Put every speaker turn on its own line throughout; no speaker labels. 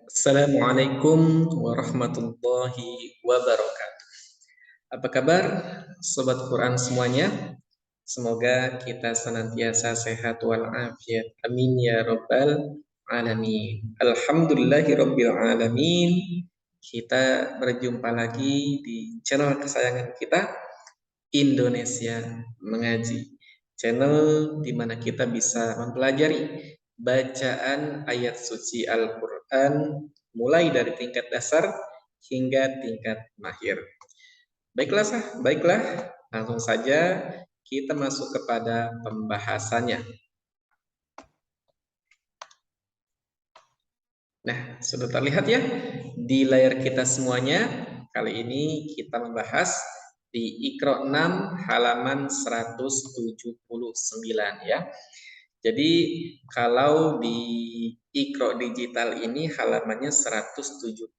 Assalamualaikum warahmatullahi wabarakatuh. Apa kabar Sobat Quran semuanya? Semoga kita senantiasa sehat walafiat. Amin ya rabbal alamin. Alhamdulillahi rabbil alamin. Kita berjumpa lagi di channel kesayangan kita, Indonesia Mengaji. Channel di mana kita bisa mempelajari bacaan ayat suci Al-Quran mulai dari tingkat dasar hingga tingkat mahir. Baiklah, langsung saja kita masuk kepada pembahasannya. Nah, sudah terlihat ya di layar kita semuanya. Kali ini kita membahas di Iqra 6 halaman 179 ya. Jadi kalau di Iqra digital ini halamannya 179.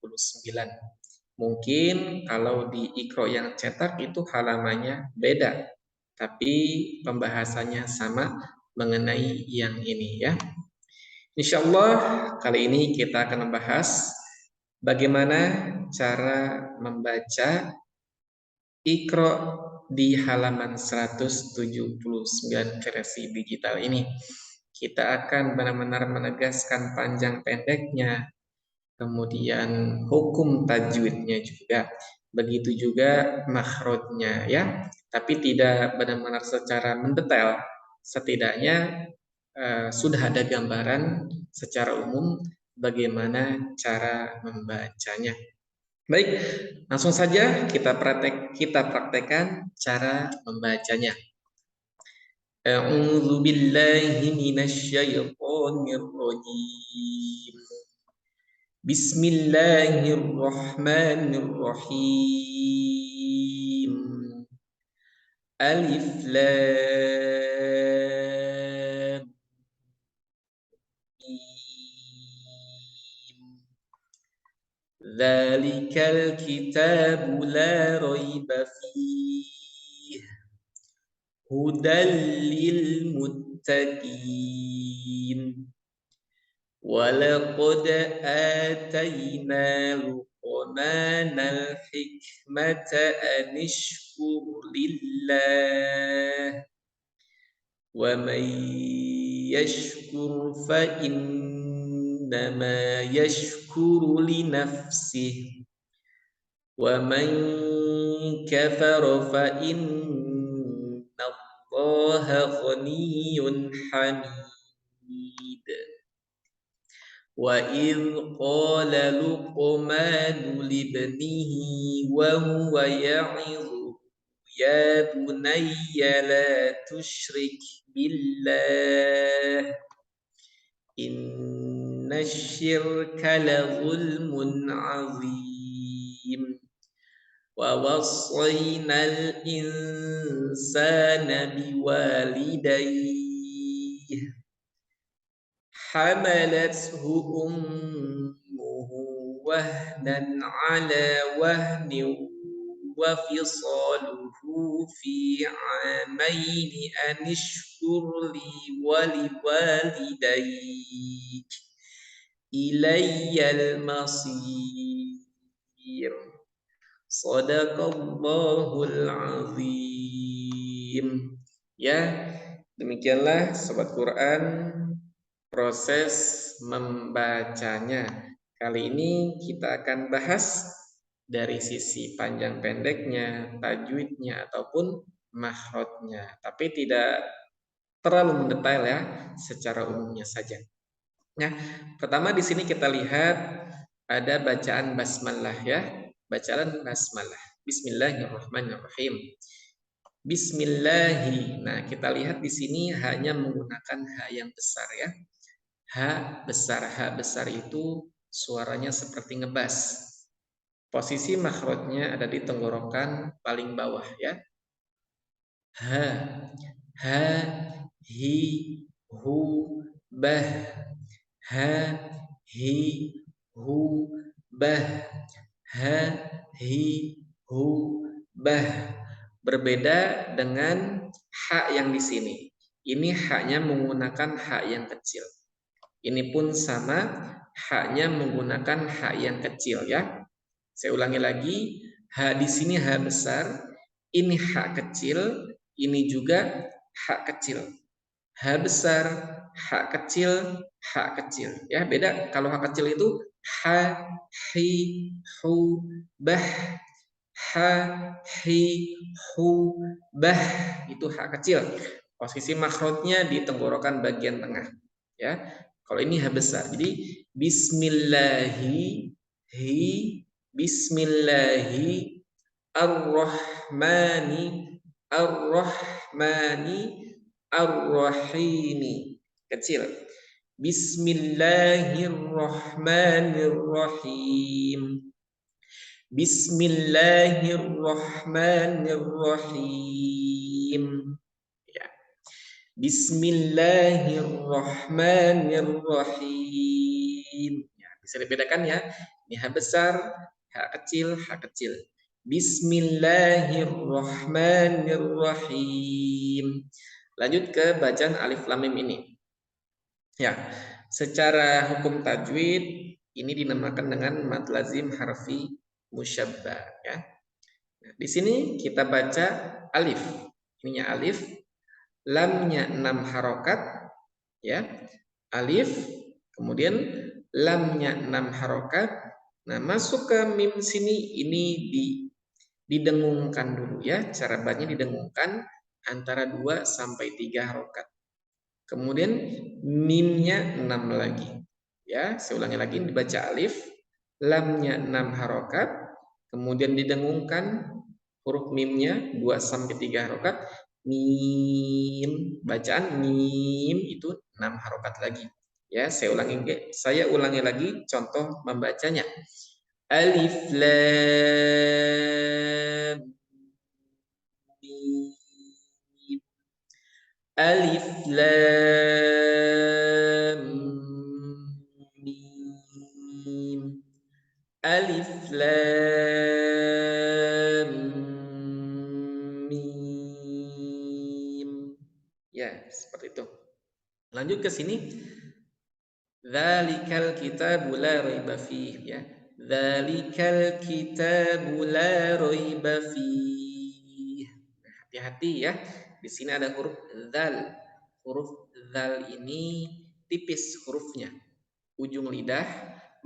Mungkin kalau di Iqra yang cetak itu halamannya beda, tapi pembahasannya sama mengenai yang ini ya. Insya Allah kali ini kita akan membahas bagaimana cara membaca Iqra di halaman 179 versi digital ini. Kita akan benar-benar menegaskan panjang pendeknya, kemudian hukum tajwidnya juga. Begitu juga makhrajnya ya. Tapi tidak benar-benar secara mendetail. Setidaknya sudah ada gambaran secara umum bagaimana cara membacanya. Baik, langsung saja kita praktekkan cara membacanya. A'udzu billahi minasy syaithanir rajim. Bismillahirrahmanirrahim. Alif lam mim. Dzalikal kitabu la raiba fihi hudal lil muttaqin. Walaqad atayna Luqmanal hikmata anishkur lillah wa man yashkur fa innama yashkuru li nafsihi wa man kafara fa inna Allaha ghaniyyun hamid. وَإِذْ قَالَ لُقْمَانُ لِابْنِهِ وَهُوَ يَعِظُهُ يَا بُنَيَّ لَا تُشْرِكْ بِاللَّهِ إِنَّ الشِّرْكَ لَظُلْمٌ عَظِيمٌ وَوَصَّيْنَا الْإِنسَانَ بِوَالِدَيْهِ حملته أمه وهنا على وهن وفصاله في عامين أن اشكر لي ولوالديك إلي المصير صدق الله العظيم. Ya, demikianlah Sobat Quran proses membacanya. Kali ini kita akan bahas dari sisi panjang pendeknya, tajwidnya ataupun makhrajnya, tapi tidak terlalu mendetail ya, secara umumnya saja. Nah, pertama di sini kita lihat ada bacaan basmalah ya, bacaan basmalah. Bismillahirrahmanirrahim. Bismillahi. Nah, kita lihat di sini hanya menggunakan ha yang besar ya. H besar itu suaranya seperti ngebas. Posisi makhrajnya ada di tenggorokan paling bawah ya. H, ha, hi, hu, bah. Ha, hi, hu, bah. Ha, hi, hu, bah. Berbeda dengan ha yang di sini. Ini haknya menggunakan ha yang kecil. Ini pun sama, Haknya menggunakan hak yang kecil ya. Saya ulangi lagi, hak di sini hak besar, ini hak kecil, ini juga hak kecil. Hak besar, hak kecil, hak kecil. Ya, beda. Kalau hak kecil itu ha, hi, hu, bah, ha, hi, hu, bah. Itu hak kecil. Posisi makhrajnya di tenggorokan bagian tengah. Ya. Kalau ini hak besar. Jadi bismillahi, hi, bismillahi, ar-rahmani, ar-rahmani, ar-rahimi. Kecil. Bismillahirrahmanirrahim. Bismillahirrahmanirrahim. Ya. Bismillahirrahmanirrahim. Ya, bisa dibedakan ya. Ini H besar, H kecil, H kecil. Bismillahirrahmanirrahim. Lanjut ke bacaan alif lam mim ini. Ya, secara hukum tajwid ini dinamakan dengan mad lazim harfi musyabbah ya. Nah, di sini kita baca alif. Ininya alif, lamnya 6 harokat ya. Alif, kemudian lamnya 6 harokat. Nah, masuk ke mim sini ini didengungkan dulu ya. Cara bacanya didengungkan antara 2 sampai 3 harokat. Kemudian mimnya 6 lagi. Ya, saya ulangi lagi dibaca alif, lamnya 6 harokat, kemudian didengungkan huruf mimnya 2 sampai 3 harokat, mim, bacaan mim itu 6 harokat lagi. Ya, saya ulangi lagi contoh membacanya. Alif lam mim. Alif lam mim. Alif lam mim. Ya, seperti itu. Lanjut ke sini. Dzalikal kitabu la raiba fih ya. Dzalikal kitabu la raiba fih. Hati-hati ya. Di sini ada huruf dzal. Huruf dzal ini tipis hurufnya. Ujung lidah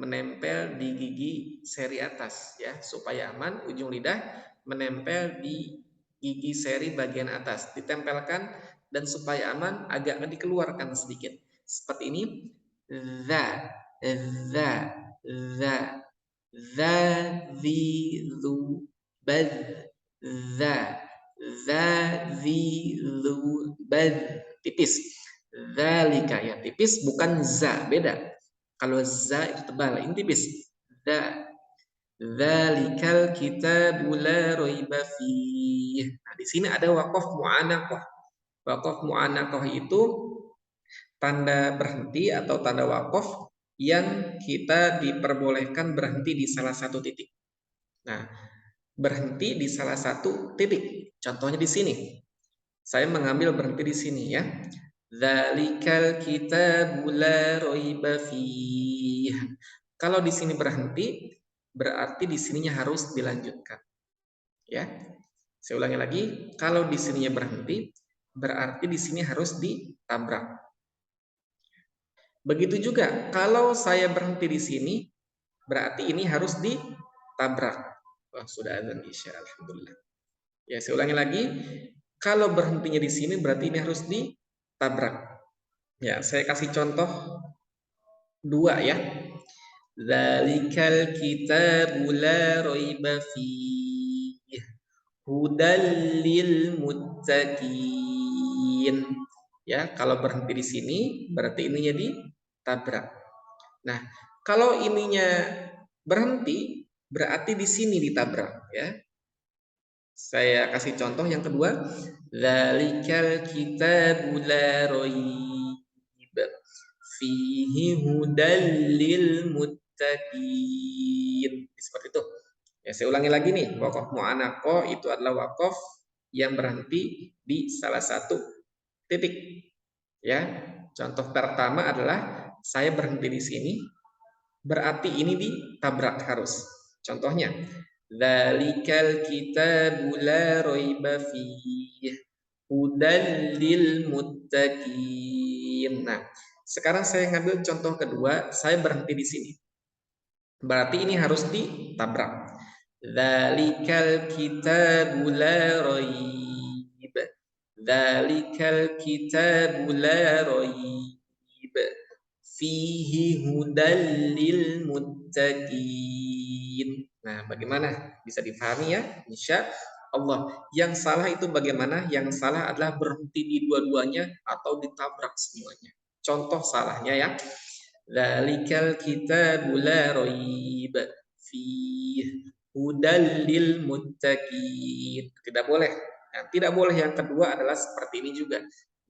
menempel di gigi seri atas ya, supaya aman ujung lidah menempel di gigi seri bagian atas, ditempelkan dan supaya aman agak dikeluarkan sedikit. Seperti ini. Za, za, za, za, zi, zu, baz, za, za, zi, zu, baz. Tipis. Zalika ya, tipis bukan za, beda. Kalau za itu tebal, ini tipis. Za. Zalikal kitabu la raiba fih. Nah, di sini ada waqaf mu'anaqah. Waqaf mu'anaqah itu tanda berhenti atau tanda waqaf yang kita diperbolehkan berhenti di salah satu titik. Nah, berhenti di salah satu titik. Contohnya di sini. Saya mengambil berhenti di sini ya. Dzalikal kitabu la raiba fih. Kalau di sini berhenti, berarti di sininya harus dilanjutkan. Ya. Saya ulangi lagi, kalau di sininya berhenti, berarti di sini harus ditabrak. Begitu juga kalau saya berhenti di sini, berarti ini harus ditabrak. Wah, sudah azan Isya, alhamdulillah. Ya, saya ulangi lagi, kalau berhentinya di sini berarti ini harus ditabrak. Ya, saya kasih contoh 2 ya. Dzalikal kitabu la raiba fih hudal lil muttaqin. Ya, kalau berhenti di sini berarti ininya ditabrak. Nah, kalau ininya berhenti berarti di sini ditabrak ya. Saya kasih contoh yang kedua. Dzalikal kitabu la raiba fihi hudal lil muttaqin. Seperti itu. Ya, saya ulangi lagi nih, waqaf mu'anaqah itu adalah waqaf yang berhenti di salah satu titik. Ya, contoh pertama adalah saya berhenti di sini, berarti ini ditabrak harus. Contohnya, dzalikal kitabu la raiba fiih hudal lil muttaqin. Nah, sekarang saya ngambil contoh kedua, saya berhenti di sini. Berarti ini harus ditabrak. Dzalikal kitabu la raib. Dzalikal kitabu la raib. Fihi hudal lil muttaqin. Nah, bagaimana? Bisa dipahami ya? Insya Allah. Yang salah itu bagaimana? Yang salah adalah berhenti di dua-duanya atau ditabrak semuanya. Contoh salahnya ya. Dzalikal kitabu la raib fihi hudal lil muttaqin. Tidak boleh. Nah, tidak boleh yang kedua adalah seperti ini juga.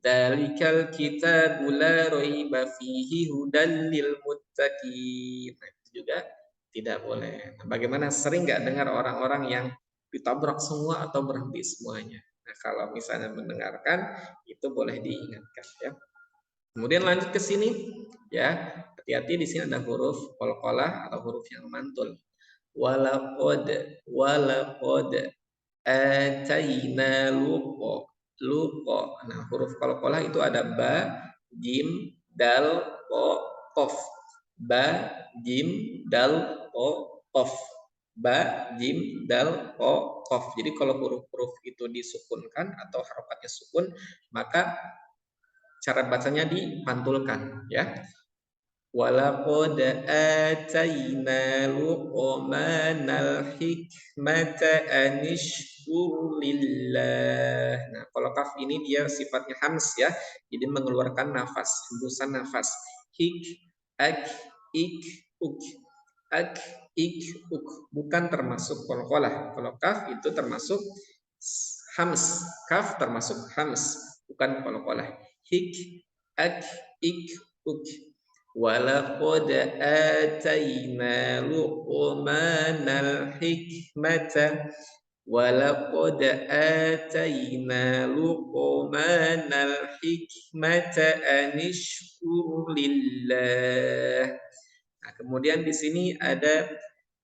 Dzalikal kitabu la raiba fihi hudal lil muttaqin. Nah, itu juga tidak boleh. Nah, bagaimana sering nggak dengar orang-orang yang ditabrak semua atau berhenti semuanya. Nah, kalau misalnya mendengarkan itu boleh diingatkan ya. Kemudian lanjut ke sini ya. Hati-hati di sini ada huruf qalqalah atau huruf yang mantul. Walaqad ataina luqa. Nah, huruf qalqalah itu ada ba, jim, dal, qa, qaf. Ba, jim, dal, qa, qaf. Ba, jim, dal, qa, qaf. Jadi kalau huruf-huruf itu disukunkan atau harokatnya sukun, maka cara bacanya dipantulkan ya. Walaqad ataina luqmanal hikmata anishkur lillah. Nah, kalau kaf ini dia sifatnya hams ya. Jadi mengeluarkan nafas, hembusan nafas. Hik, ak, ik, uk. Ak, ik, uk. Bukan termasuk qalqalah. Kalau kaf itu termasuk hams. Kaf termasuk hams, bukan qalqalah. Hik, ak, ik, uk. Walaqad ataina luqmanal hikmata walaqad ataina luqmanal hikmata anishkur lillah. Nah, kemudian di sini ada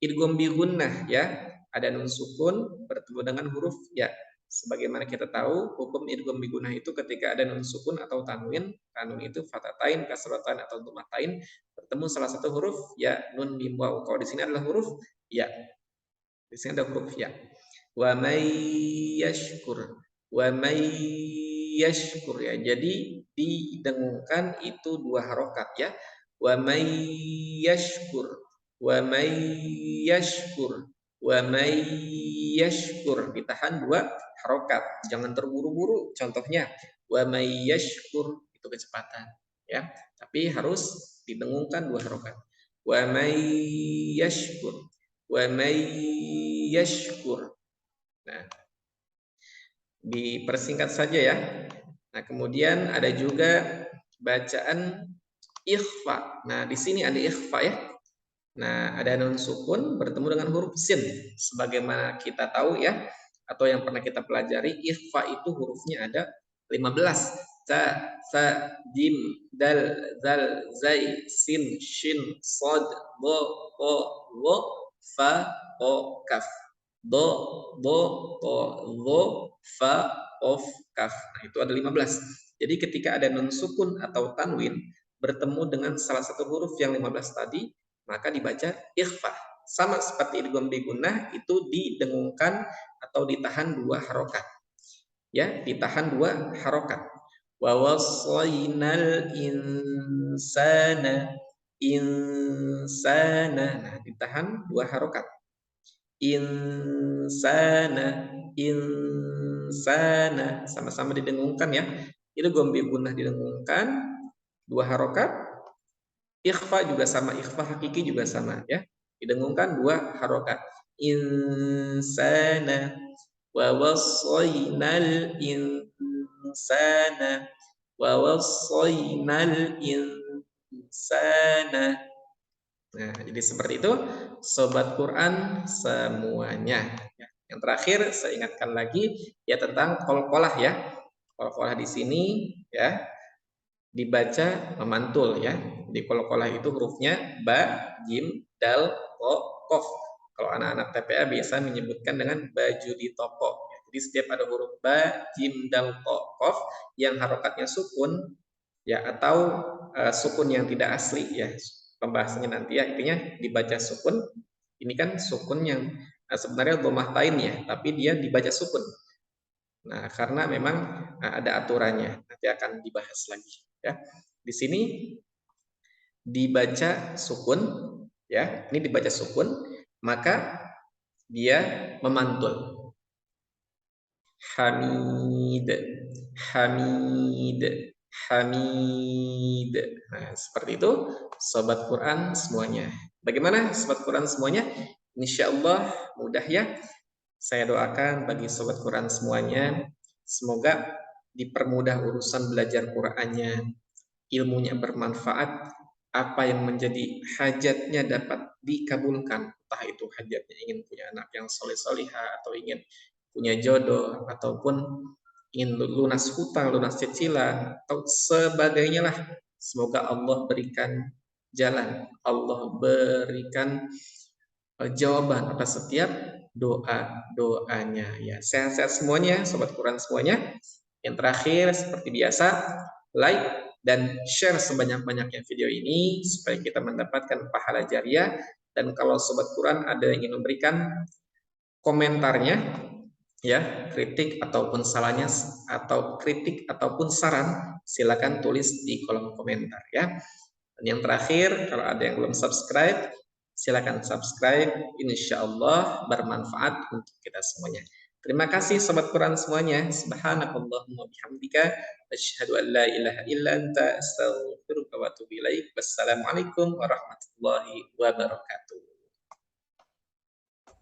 idgham bi gunnah ya. Ada nun sukun bertemu dengan huruf ya. Sebagaimana kita tahu, hukum idgham bi gunnah itu ketika ada nun sukun atau tanwin, tanwin itu fatatain, kasrotain atau dhumatain, bertemu salah satu huruf ya, nun mim waw. Kalau di sini adalah huruf ya. Di sini ada huruf ya. Wa may yashkur. Wa may yashkur ya. Jadi didengungkan itu dua harokat ya. Wa may yashkur. Wa may yashkur. Wa may yashkur. Ditahan dua harokat. Jangan terburu-buru. Contohnya wa may yashkur itu kecepatan ya. Tapi harus didengungkan dua harokat. Wa may yashkur. Wa may yashkur. Nah, dipersingkat saja ya. Nah, kemudian ada juga bacaan ikhfa. Nah, di sini ada ikhfa ya. Nah, ada nun sukun bertemu dengan huruf sin. Sebagaimana kita tahu ya, atau yang pernah kita pelajari, ikhfa itu hurufnya ada 15. Ta, sa, jim, dal, zal, zai, sin, shin, sod, bo, ko, lo, fa, ko, kaf. Do, to, lo, fa, of, kaf. Nah, itu ada 15. Jadi ketika ada nun sukun atau tanwin bertemu dengan salah satu huruf yang 15 tadi, maka dibaca ikhfa. Sama seperti idgham bi gunnah, itu didengungkan atau ditahan dua harokat. Ya, ditahan dua harokat. Wa wassaynal insana. Nah, ditahan dua harokat. Insana sama-sama didengungkan ya. Itu gombi gunnah didengungkan dua harokat. Ikhfa juga sama, ikhfa hakiki juga sama ya. Didengungkan dua harokat. Insana wa wassaynal insana wa wassaynal insana. Nah, jadi seperti itu sobat Quran semuanya. Yang terakhir saya ingatkan lagi ya tentang qalqalah ya. Qalqalah di sini ya dibaca memantul ya. Di qolqalah itu hurufnya ba, jim, dal, ro, kof. Kalau anak-anak TPA biasa menyebutkan dengan baju di toko. Jadi setiap ada huruf ba, jim, dal, ro, kof yang harokatnya sukun, ya, atau sukun yang tidak asli, ya, pembahasannya nanti, ya, intinya dibaca sukun. Ini kan sukun yang sebenarnya dhammah tain, ya, tapi dia dibaca sukun. Nah, karena memang ada aturannya, nanti akan dibahas lagi, ya. Di sini dibaca sukun, ya, ini dibaca sukun, maka dia memantul. Hamid, Hamid, Hamid. Nah, seperti itu, sobat Quran semuanya. Bagaimana sobat Quran semuanya? Insya Allah mudah, ya. Saya doakan bagi sobat Quran semuanya, semoga dipermudah urusan belajar Qurannya, ilmunya bermanfaat, apa yang menjadi hajatnya dapat dikabulkan, entah itu hajatnya ingin punya anak yang soleh-solihah, atau ingin punya jodoh, ataupun ingin lunas hutang, lunas cicilan, atau sebagainya lah. Semoga Allah berikan jalan, Allah berikan jawaban atas setiap doa-doanya, ya. Sehat-sehat semuanya, sobat Quran semuanya. Yang terakhir, seperti biasa, like dan share sebanyak-banyaknya video ini supaya kita mendapatkan pahala jariah. Dan kalau sobat Quran ada yang ingin memberikan komentarnya, ya, kritik ataupun salahnya, atau kritik ataupun saran, silakan tulis di kolom komentar, ya. Dan yang terakhir, kalau ada yang belum subscribe, silakan subscribe. Insya Allah bermanfaat untuk kita semuanya. Terima kasih sobat Quran semuanya. Subhanakallahumma bihamdika asyhadu an la ilaha illa anta astaghfiruka wa atubu ilaik. Wassalamualaikum warahmatullahi wabarakatuh.